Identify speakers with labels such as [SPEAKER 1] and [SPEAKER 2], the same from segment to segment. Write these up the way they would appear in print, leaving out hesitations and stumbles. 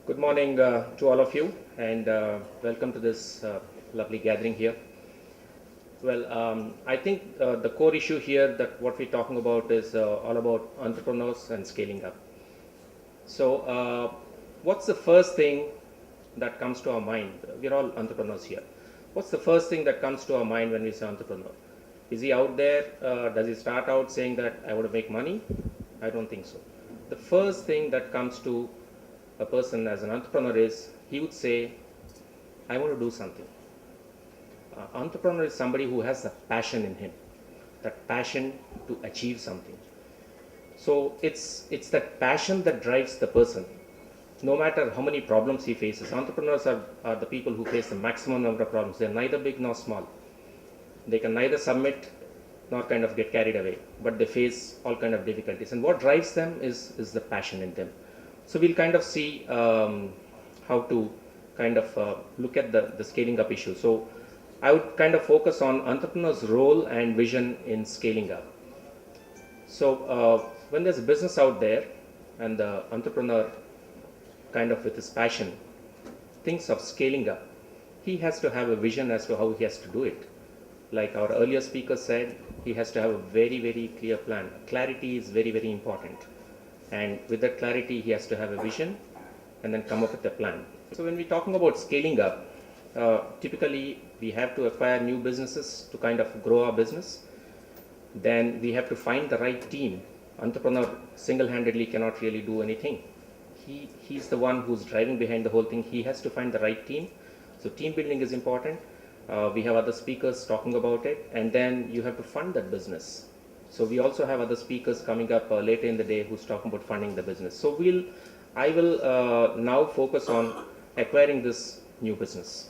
[SPEAKER 1] Good morning to all of you, and welcome to this lovely gathering here. I think the core issue here that what we're talking about is all about entrepreneurs and scaling up. What's the first thing that comes to our mind? We're all entrepreneurs here. What's the first thing that comes to our mind when we say entrepreneur? Is he out there? Does he start out saying that I want to make money? I don't think so. The first thing that comes to a person as an entrepreneur is he would say, I want to do something. Entrepreneur is somebody who has a passion in him, that passion to achieve something. So it's that passion that drives the person. No matter how many problems he faces, entrepreneurs are the people who face the maximum number of problems. They're neither big nor small. They can neither submit nor kind of get carried away, but they face all kind of difficulties. And what drives them is the passion in them. So we'll kind of see how to kind of look at the scaling up issue. So I would kind of focus on entrepreneur's role and vision in scaling up. So when there's a business out there and the entrepreneur kind of with his passion thinks of scaling up, he has to have a vision as to how he has to do it. Like our earlier speaker said, he has to have a very, very clear plan. Clarity is very, very important. And with that clarity, he has to have a vision and then come up with a plan. So when we're talking about scaling up, typically we have to acquire new businesses to kind of grow our business. Then we have to find the right team. Entrepreneur single-handedly cannot really do anything. He's the one who's driving behind the whole thing. He has to find the right team. So team building is important. We have other speakers talking about it, and then you have to fund that business. So we also have other speakers coming up later in the day who's talking about funding the business. So I will now focus on acquiring this new business.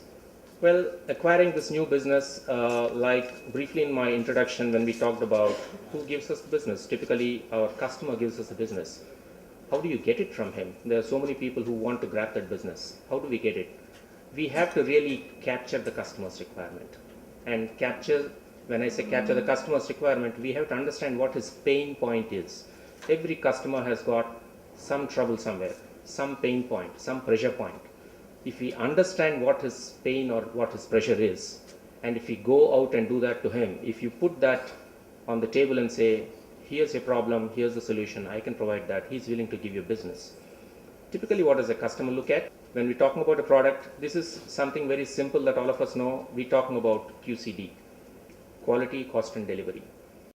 [SPEAKER 1] Well, acquiring this new business, like briefly in my introduction when we talked about who gives us the business, typically our customer gives us the business. How do you get it from him? There are so many people who want to grab that business. How do we get it? We have to really capture the customer's requirement. And when I say capture the customer's requirement, we have to understand what his pain point is. Every customer has got some trouble somewhere, some pain point, some pressure point. If we understand what his pain or what his pressure is, and if we go out and do that to him, if you put that on the table and say, here's your problem, here's the solution, I can provide that, he's willing to give you business. Typically, what does a customer look at? When we're talking about a product, this is something very simple that all of us know. We're talking about QCD, quality, cost and delivery.